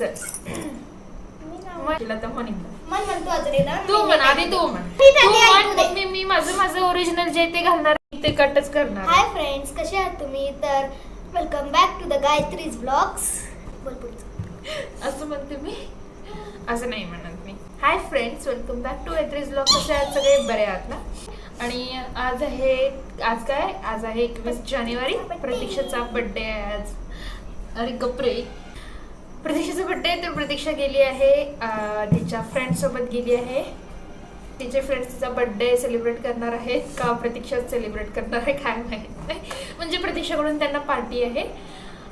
चल तर म्हण तू म्हण आधी तू म्हण मी माझं ओरिजिनल जे ते घालणार ते कटच करणार. हाय फ्रेंड्स, कसे आहात तुम्ही? तर welcome back to the Gayatri's blogs. असं म्हणते मी, असं नाही म्हणत मी. Hi friends, welcome back to Gayatri's blog. कसे आहात सगळे? बरे आहात ना? आणि आज आहे 21 जानेवारी. प्रतीक्षाचा बर्थडे आहे आज. अरे गप्रे, प्रतीक्षाचा बर्थडे. तर प्रतीक्षा गेली आहे तिच्या फ्रेंड सोबत गेली आहे. तिचे फ्रेंड्स तिचा बर्थडे सेलिब्रेट करणार आहेत का प्रतीक्षा सेलिब्रेट करणार आहे काय माहित नाही. म्हणजे प्रतीक्षाकडून त्यांना पार्टी आहे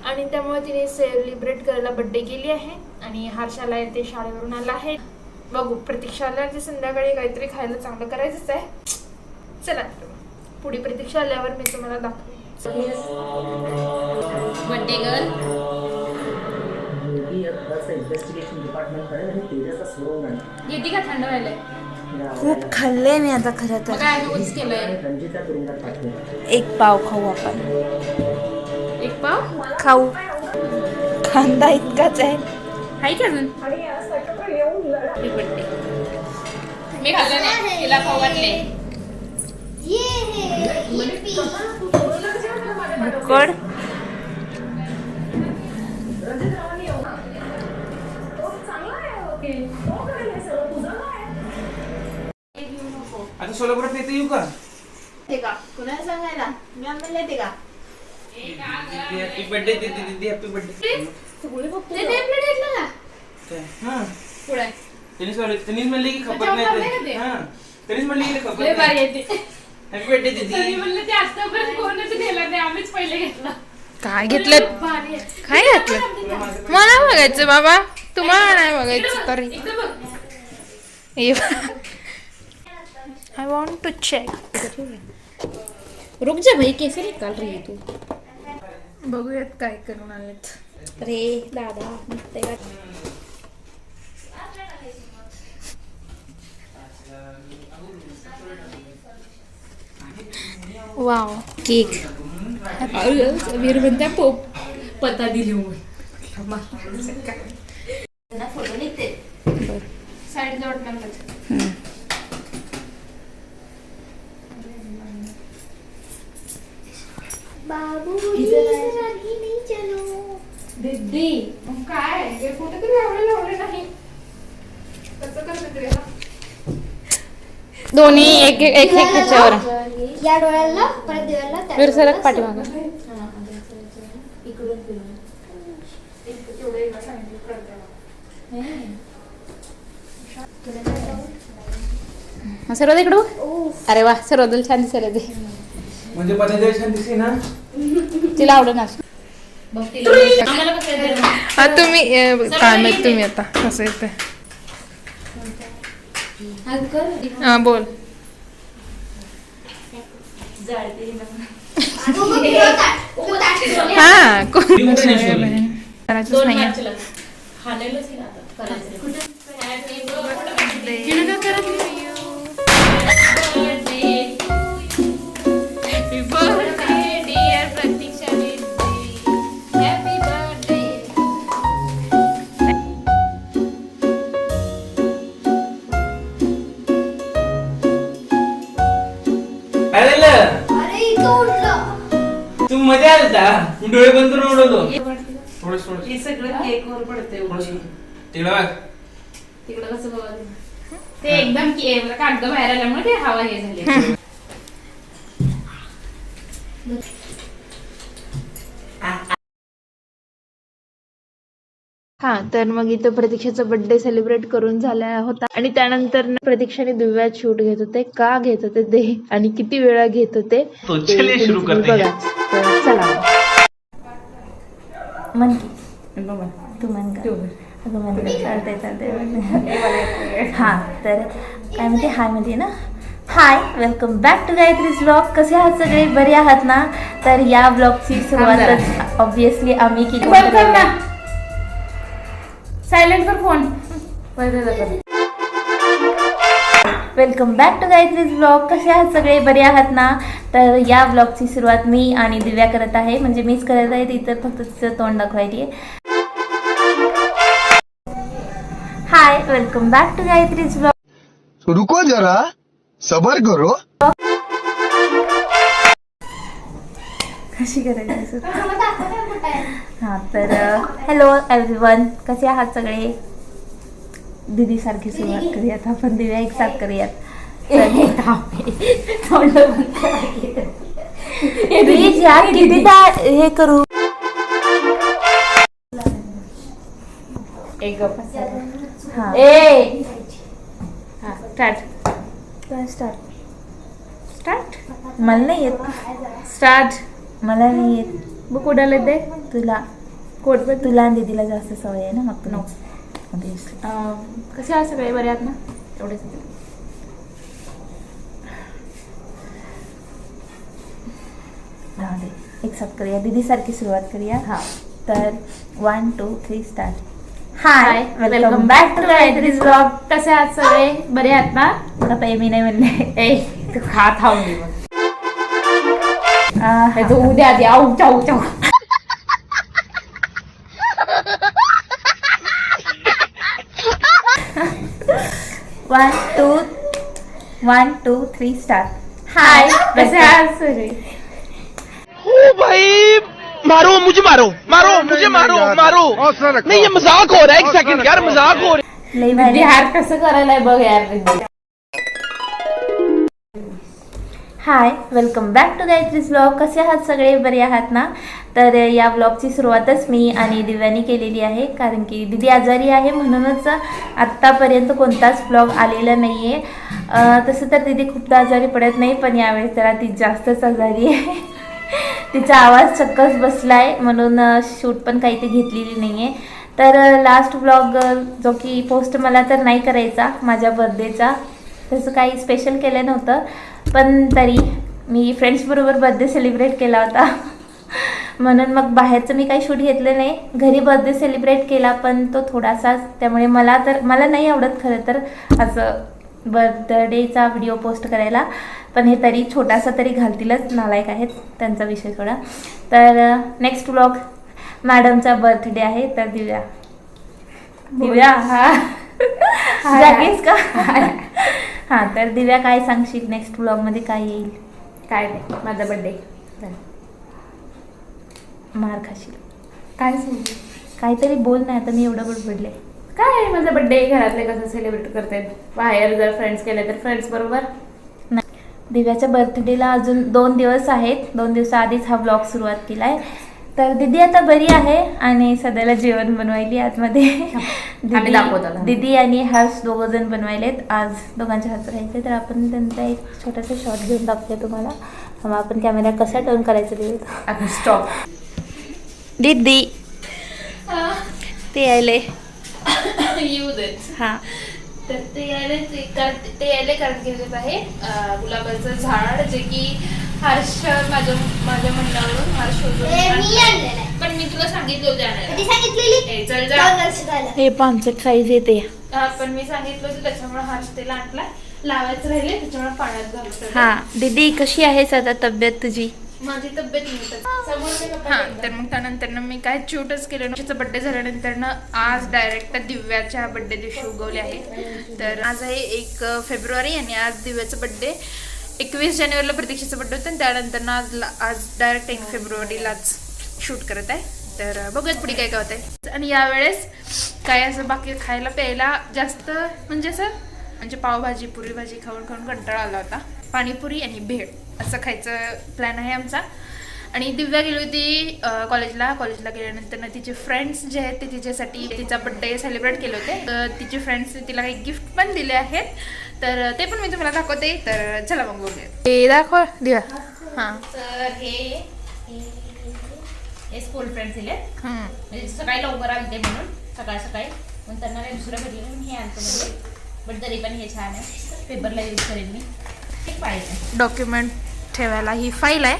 आणि त्यामुळे तिने सेलिब्रेट करायला बर्थडे गेली आहे. आणि हर्षाला येते शाळेवरून आला आहे. बघू, प्रतीक्षाला ते संध्याकाळी काहीतरी खायला चांगलं करायचंच आहे. चला पुढे प्रतीक्षा आल्यावर मी तुम्हाला दाखवेन. बर्थडे गर्ल येते का? थंड व्हायला खूप खाल्ले मी आता. खरं तर काय केलंय? एक पाव खाऊ आपण. एक पाव खाऊ. कांदा इतकाच आहे. हाय का अजून? मी खाल्लं नाही, तिला खाऊ वाटले. गोड. आता सोलापुरात येते येऊ का? कुणाला सांगायला? मी आम्हाला येते का? हॅपी बर्थडे दीदी, हॅपी बर्थडे. त्यांनीच म्हणले की खपत नाही. त्यांनीच म्हणले की खपत नाही. हॅपी बर्थडे दीदी. काय घेतलं? काय घेतलं? मला बघायचं बाबा, तुम्हाला नाही बघायचं तरी. I want to check. रुक जा भाई, कैसे निकाल रही है तू? बघूयात काय करून आलेत. रे दादा निघते का? Wow, cake. वीर म्हणते पोप पता दिली फोटो निघते. साईड जोडणार. दीदी काय हे कुठे तरी लावले नाही. कसं करते तरी दोन्ही एक एक एक ह्याच्यावर. या डोळ्याला परत दिवायला त्या वीर सरक पाठीमागं. इकडून फिरून सर्व इकडं. अरे वा, सर्वदल छान दिसायला ते. म्हणजे पतंजली छान दिसते ना. तिला आवडत ना. तुम्ही काय माहित तुम्ही आता कसं येते. हा बोल. हा कोण करायचंच नाही. तू मजा आलता. डोळे बंद करून उडवलो. हे सगळं केक वर पडते. तिकडं कसं बघा ते एकदम कागद बाहेर आल्यामुळे ते हवा हे झाली. हा, तर मग इथं प्रतीक्षाचा बर्थडे सेलिब्रेट करून झाला होता आणि त्यानंतर प्रतीक्षाने दिव्यात शूट घेत होते. का घेत होते ते आणि किती वेळा घेत होते ते बघा. तर चला मन की तू मन का अगं मन चालते. हा, तर काय म्हणते? हाय म्हणते ना. हाय, welcome back to Gayatri's blog. कसे आहात सगळे? बरे आहात ना? तर या ब्लॉगची सुरुवातच ऑब्विसली आम्ही केली. सायलेंट कर phone. Welcome back to Gayatri's blog. कसे आहात सगळे? बरे आहात ना? तर या ब्लॉगची सुरुवात मी आणि दिव्या करत आहे. म्हणजे मीच करत आहे, इतर फक्त तिचं तोंड दाखवायची आहे. Welcome back to Gayatri's blog. तो रुको जरा सबर करो. कशी करायची हा तर हॅलो एव्हरीवन, कसे आहात सगळे. दीदी सारखी सुरुवात करूयात आपण, दिव्या एक साथ करूयात. प्लीज यार कितीदा हे करू. एक हा ए हा स्टार्ट स्टार्ट. मला नाही येत स्टार्ट. मला नाही येत. बुक उडाले दे तुला कोट पण. तुला आणि दीदीला जास्त सवय आहे ना, मग तू नको. Obviously. कसे आहे सगळे बरे आहेत ना. एवढेच राहू दे, एक साथ करूया. दीदी सारखी सुरुवात करूया. हा तर 1 2 3 start. Hi welcome back to Gayatri's blog. कसे आहात सगळे बरे आहेत ना. मला पाहिजे मी नाही म्हणले. ए तू खा थांबली मग तू उद्या आधी आऊ चाऊ चाऊ. 1 2 3 स्टार्ट. हाय कसे आहात सगळे. ओ भाई मारो मुझे मारो नहीं, ये मजाक हो रहा है. एक सेकंड यार, मजाक हो रहा है. लई भारी. बिहार कसं करायला बघ यार. Hi welcome back to Gayatri's blog. कसे आहात सगळे बरे आहात ना. तर या ब्लॉगची सुरुवातच मी आणि दिव्यानी केलेली आहे, कारण की दीदी आजारी आहे म्हणूनच आत्तापर्यंत कोणताच ब्लॉग आलेला नाही आहे. तसं तर दीदी खूपदा आजारी पडत नाही, पण यावेळेस जरा ती जास्तच आजारी आहे. तिचा आवाज चक्कच बसला आहे, म्हणून शूट पण काही ती घेतलेली नाही आहे. तर लास्ट ब्लॉग जो की पोस्ट मला तर नाही करायचा माझ्या बर्थडेचा, तसं काही स्पेशल केलं नव्हतं, पण तरी मी फ्रेंड्सबरोबर बर्थडे सेलिब्रेट केला होता. म्हणून मग बाहेरचं मी काही शूट घेतलं नाही, घरी बर्थडे सेलिब्रेट केला, पण तो थोडासाच. त्यामुळे मला नाही आवडत खरं तर असं बर्थडेचा व्हिडिओ पोस्ट करायला, पण हे तरी छोटासा तरी घालतीलच, नालायक आहेत त्यांचा विषय थोडा. तर नेक्स्ट ब्लॉग मॅडमचा बर्थडे आहे. तर दिव्या हा जागेस का. हां तर दिव्या काय सांगशील नेक्स्ट ब्लॉगमध्ये काय येईल. काय नाही माझा बर्थडे. मार खाशील. काय सांगू काहीतरी बोल नाही, आता मी एवढं बडबडले. काय माझा बर्थडे घरातले कसं सेलिब्रेट करतात. बाहेर जर फ्रेंड्स केले तर फ्रेंड्स बरोबर. नाही, दिव्याच्या बर्थडेला अजून 2 दिवस आहेत. 2 दिवसाआधीच हा ब्लॉग सुरुवात केला आहे. तर दीदी आता बरी आहे आणि सध्याला जेवण बनवायली आतमध्ये. आम्ही दाखवतो. दीदी आणि हर्ष दोघंजण बनवायलेत. आज दोघांच्या हात राहायचे, तर आपण त्यांचा एक छोटासा शॉट घेऊन दाखवूया तुम्हाला. मग आपण कॅमेरा कसा टर्न करायचा दिदी. स्टॉप. दीदी ते यायले येऊ देत. हां तर ते यायले कारण केलेलं आहे गुलाबाचं झाड, जे की हर्ष माझ्या म्हणण्यावरून हर्ष पण मी तुला सांगितलं होतं आणायला. चल जा. हे 5 साईज येते. पण मी सांगितलं होतं, त्याच्यामुळे हर्ष त्याला आणला. लावायचं राहिले त्याच्यामुळे पाण्यात घालतो. हां दीदी कशी आहेस आता तब्येत तुझी. माझी तब्येत हा. तर मग त्यानंतर मी काय शूटच केलं. तिचा बड्डे झाल्यानंतर आज डायरेक्ट दिव्याच्या बड्डे दिवशी उगवले आहे. तर आज आहे 1 फेब्रुवारी आणि आज दिव्याचं बड्डे. 21 जानेवारीला प्रतीक्षेचा बड्डे होतं आणि त्यानंतर आज डायरेक्ट 1 फेब्रुवारीलाच शूट करत आहे. तर बघूयात पुढे काय काय होत आहे. आणि यावेळेस काय असं बाकी खायला प्यायला जास्त म्हणजे पावभाजी पुरी भाजी खाऊन कंटाळा आला होता. पाणीपुरी आणि भेळ असं खायचं प्लॅन आहे आमचा. आणि दिव्या गेली होती कॉलेजला गेल्यानंतर तिचे फ्रेंड्स जे आहेत ते तिच्यासाठी तिचा बड्डे सेलिब्रेट केले होते. तर तिचे फ्रेंड्सने तिला काही गिफ्ट पण दिले आहेत, तर ते पण मी तुम्हाला दाखवते. तर चला मग बघूया. ते दाखव दिव्या. हां तर हे स्कूल फ्रेंड्स दिले. म्हणजे सकाळी लवकर आले म्हणून सकाळी मग त्यांना काही दुसरं भेटलं म्हणून हे आणतो म्हणजे. बट तरी पण हे छान आहे, पेपरला यूज करेन मी. एक फाईल आहे, डॉक्युमेंट ठेवायला ही फाईल आहे.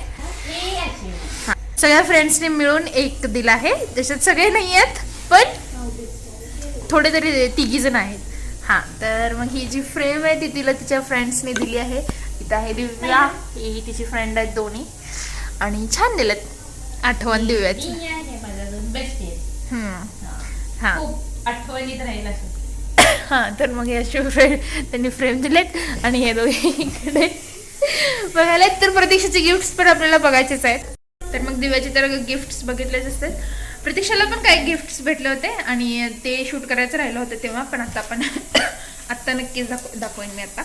हां सगळ्या फ्रेंड्सने मिळून एक दिला आहे. त्याच्यात सगळे नाही आहेत पण थोडे तरी 3 जण आहेत. हां तर मग ही जी फ्रेम आहे ती तिला तिच्या फ्रेंड्सने दिली आहे. इथं आहे दिव्या, ही तिची फ्रेंड आहेत दोन्ही, आणि छान दिलेत आठवण दिव्याची. माझा बेस्ट आहे. हां आठवणीत राहील असं. हां, तर मग याचे त्यांनी फ्रेम दिलेत आणि हे दोघे इकडे बघायला. तर प्रतीक्षाचे गिफ्ट्स पण आपल्याला बघायचेच आहेत. तर मग दिव्याचे तर गिफ्ट्स बघितलेच असतात. प्रतीक्षाला पण काही गिफ्ट्स भेटले होते आणि ते शूट करायचं राहिलं होतं तेव्हा. पण आता आपण आत्ता नक्कीच दाखवेन मी आता.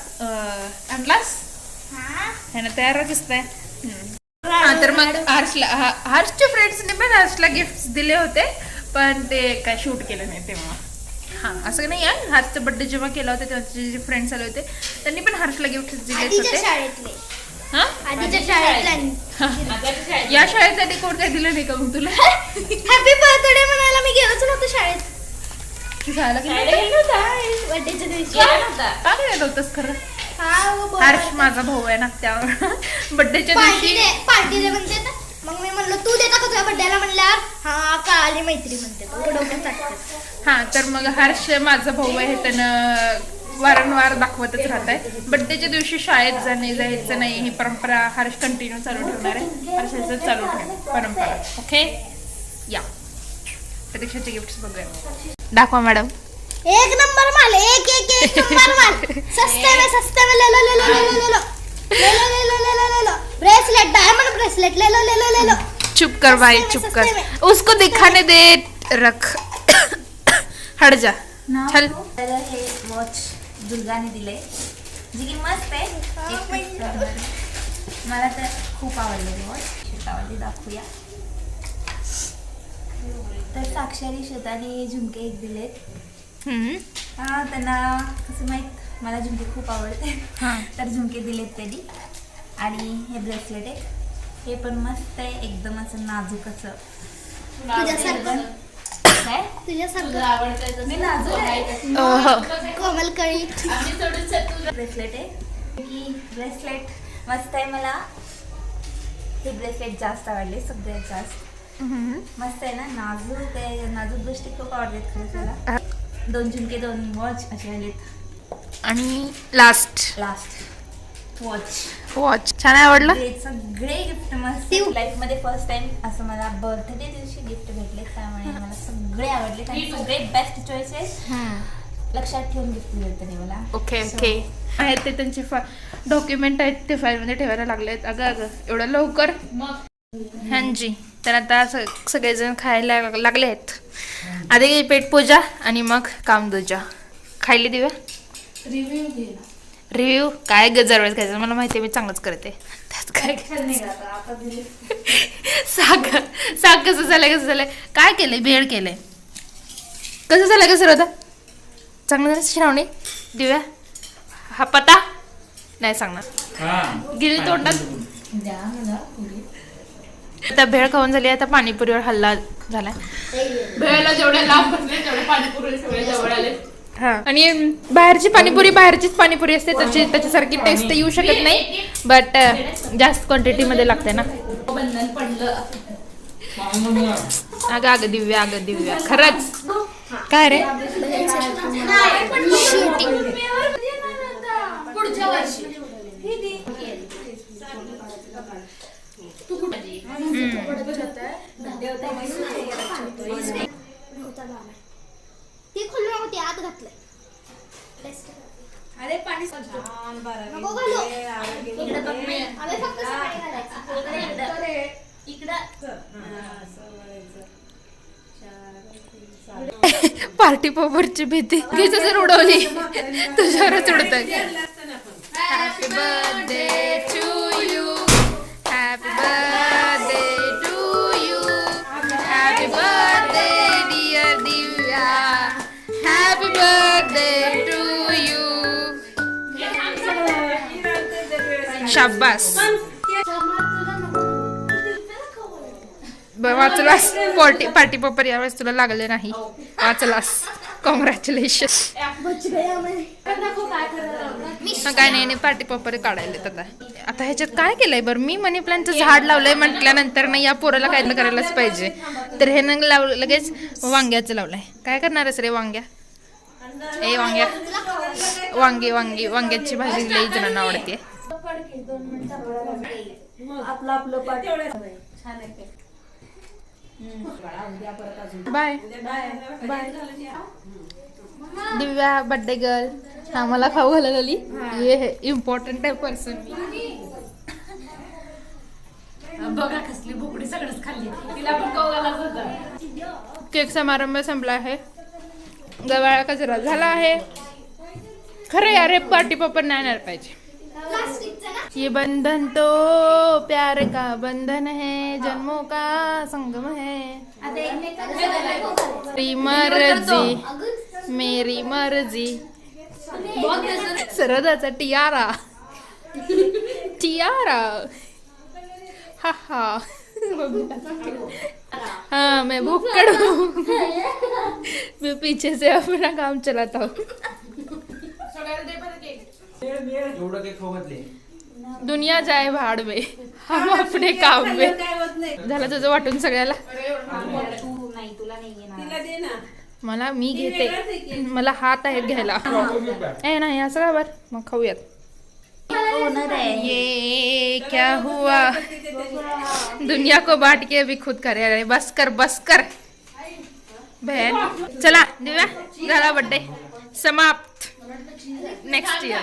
आणलास ह्यानं तयारच असतंय. हां, तर मग हर्षच्या फ्रेंड्सने पण हर्षला गिफ्ट्स दिले होते, पण ते काय शूट केलं नाही तेव्हा. हां, असं नाही आहे. हर्षचा बड्डे जेव्हा केला होता तेव्हा त्याचे जे फ्रेंड्स आले होते त्यांनी पण हर्षला गिफ्ट्स दिलेच आधीच्या होते. शाळेतले हां, आधीच्या शाळेतले या शाळेसाठी कोण काय दिलं नाही का मग तुला? हॅपी बर्थडे म्हणायला मी गेलोच नव्हतो शाळेत. शाळेला गेली बर्थडेच्या दिवशी का गेलं नव्हतंस खरं? हर्ष माझा भाऊ आहे ना, त्यावर बड्डेच्या दिवशी पार्टी दे म्हणते ना. मग मी म्हणलं तू देता का तुझ्या बर्थडेला म्हणल्यावर हा काळी मैत्री म्हणते तो डोक्यात टाकते. हां, तर मग हर्ष माझा भाऊ आहे, त्यानं वारंवार दाखवतच राहत आहे. बड्डेच्या दिवशी शाळेत जायचं नाही ही परंपरा हर्ष कंटिन्यू चालू ठेवणार आहे. हर्षाचं चालू ठेव परंपरा. ओके, या प्रतीक्षाचे गिफ्ट्स बघूया. दाखवा मॅडम. एक नंबर माल, एक एक एक नंबर माल. सस्ते में ले लो ले लो ले लो ले लो ले लो ले लो ले लो ले लो ब्रेसलेट, डायमंड ब्रेसलेट ले लो ले लो ले लो. चुप कर भाई, चुप कर. उसको दिखाने दे. रख, हट जा. चल. तर हे वॉच दुर्गाने दिले, जी की मस्त आहे. मला तर खूप आवडले वॉच. आवडली, दाखवूया. तर साक्षरी शेताने झुमके एक दिलेत. त्यांना कसं माहीत मला झुमके खूप आवडते, तर झुमके दिलेत त्यांनी. आणि हे ब्रेसलेट आहे, हे पण मस्त आहे, एकदम असं नाजूक असं. तुझ्यासारखं काय तुझ्यासारखं मी नाजूक आहे. कोमल कळी ब्रेसलेट आहे की ब्रेसलेट मस्त आहे. मला हे ब्रेसलेट जास्त आवडले, सगळ्यात जास्त. मस्त आहे ना, नाजूक आहे. नाजूक गोष्टी खूप आवडतात खरं त्याला. 2 झुमके 2 वॉच असे आलेत. आणि लास्ट वॉच छान आवडलं. सगळे गिफ्ट मस्त. लाईफ मध्ये फर्स्ट टाइम असं मला बर्थडे दिवशी गिफ्ट भेटले, त्यामुळे मला सगळे आवडले आणि सगळे बेस्ट चॉईसेस लक्षात ठेवून गिफ्ट दिले त्यांनी मला. ओके आहेत ते त्यांचे डॉक्युमेंट आहेत ते फाईलमध्ये ठेवायला लागले आहेत. अगं एवढं लवकर. हांजी, तर आता सगळेजण खायला लागले आहेत. आधी पेट पूजा आणि मग काम दूजा. खायली दिव्या रिव्ह्यू काय गजरवेळेस घ्यायचं, मला माहिती आहे मी चांगलंच करते. त्यात काय साग कसं झालंय काय केलंय, भेळ केलंय. कसं झालंय का सर आता चांगलं झालं श्रावणी दिव्या? हा पता नाही सांगणार, गेली तोंडात. आता भेळ खाऊन झाली, आता पाणीपुरीवर हल्ला झालाय. भेळला जेवढ्या लांब तेवढ्या पाणीपुरी सगळे जवळ आले. हा, आणि बाहेरची पाणीपुरी असते, त्याच्यासारखी टेस्ट येऊ शकत नाही, बट जास्त क्वांटिटीमध्ये लागते ना. अगं दिव्या खरंच काय रे. पुढच्या वर्षी ती खुल्ली होती, आत घातलंय. अरे पाणी नको घालू. इकडे बघ मी. अबे फक्त सकाळी घालायचं. पार्टी पॉपरची भीती घ्यायचं जर उडवली तुझ्यावरच उडत. Happy birthday to you, happy birthday to you, happy birthday dear Divya, happy birthday to you. शाबास, वाचलास. पार्टी पॉपर यावेळेस तुला लागले नाही, वाचलास. कॉंग्रॅच्युलेशन. काय नाही पार्टी पॉपर काढायला. आता ह्याच्यात काय केलंय बरं, मी मनी प्लांटचं झाड लावलंय म्हटल्यानंतर ना या पोराला काय करायलाच पाहिजे. तर हे न लगेच वांग्याचं लावलंय. काय करणारच रे वांग्या? ए वांग्याची भाजी लई जणांना आवडते. Bye bye. Divya birthday girl आम्हाला खाऊ घालायला आली. हे इम्पॉर्टंट आहे पर्सन. बघा कसली बोकडी सगळंच खाल्ली, तिला पण खाऊ घालायचं होतं. केक समारंभ संपला आहे. गवाळा कचरा झाला आहे. खरं यार हे पार्टी पॉपर नाही आणायला पाहिजे. ये बंधन तो प्यार का बंधन है, जन्मों का संगम है. मेरी मर्जी मेरी मर्जी. सरदाचा टियारा टियारा. हा हा. हाँ मैं भुक्कड़ हूँ. मैं पीछे से अपना काम चलाता हूँ. एवढं काही खाऊ घातले. दुनिया जाए भाड में, हम अपने काम में. झालं तुझं वाटून सगळ्याला. मला मी घेते, मला हात आहेत घ्यायला. ए नाही असं का बर. मग खाऊयात. ये क्या हुआ, दुनिया को बांट के भी खुद करे. अरे बस कर बस कर बहन. चला दिव्या झाला बर्थडे समाप्त. Next year.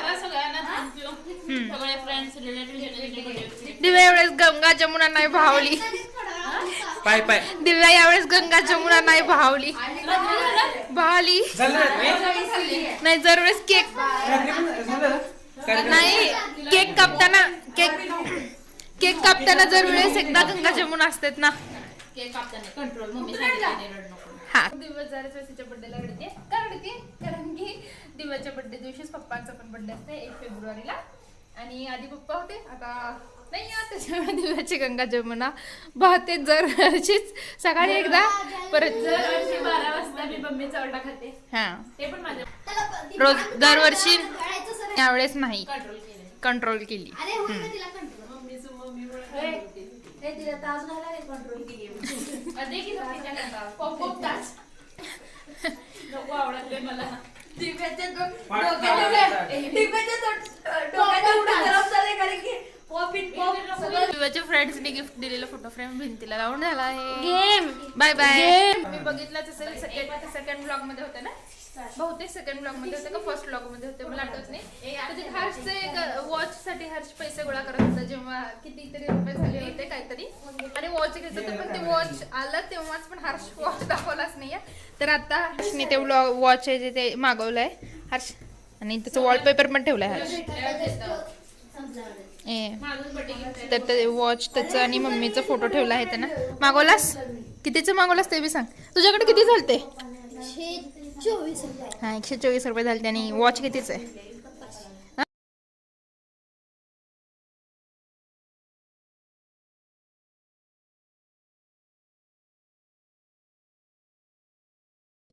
दिव्या यावेळेस गंगा जमुना नाही भावली. पाय पाय दिव्या यावेळेस गंगा जमुना नाही भावली. भावली झालं नाही. दरवेळेस केक नाही. केक कापताना जर वेळेस एकदा गंगा जमुना असतात ना. कंट्रोल मम्मी सांगितलं. हा दिवस जरा बर्थडेला रडते. कारण की दिव्याच्या बर्थडे दिवशीच पप्पांचा पण बर्थडे असते 1 फेब्रुवारीला. आणि आधी पप्पा होते, आता नाही. त्याच्यामुळे दिव्याची गंगा जमुना वाहते दरवर्षीच. सकाळी एकदा परत 12 वाजता मी मम्मीचा ओरडा खाते. हा ते पण माझ्या रोज दरवर्षी. यावेळेस नाही कंट्रोल केली. अरे होय ना तिला कंट्रोल. नको आवडत मला. दिव्याच्या फ्रेंड्सनी गिफ्ट दिलेलं फोटो फ्रेम भिंतीला लावून झाला आहे. Bye bye. मी बघितलंच असेल सेकंड ब्लॉग मध्ये होते ना. बहुतेक सेकंड ब्लॉग मध्ये होते का फर्स्ट ब्लॉग मध्ये होते मला आठवत नाही. त्याचे हर्षचे एक वॉच साठी हर्ष पैसे गोळा करत होता, जेव्हा कितीतरी रुपये झाले होते काहीतरी. आणि वॉच घेत होते, पण ते वॉच आलं तेव्हाच पण हर्ष वॉच दाखवलाच नाहीये. तर आता हर्षने ते वॉच आहे जे ते मागवलंय हर्ष. आणि त्याचं वॉलपेपर पण ठेवलाय हर्ष. तर ते वॉच त्याचं आणि मम्मीचा फोटो ठेवला आहे त्यानं. मागवलास कितीचं मागवलास ते बी सांग. तुझ्याकडे किती झालते? 124 रुपये. हा 124 रुपये झाले. आणि वॉच कितीच आहे?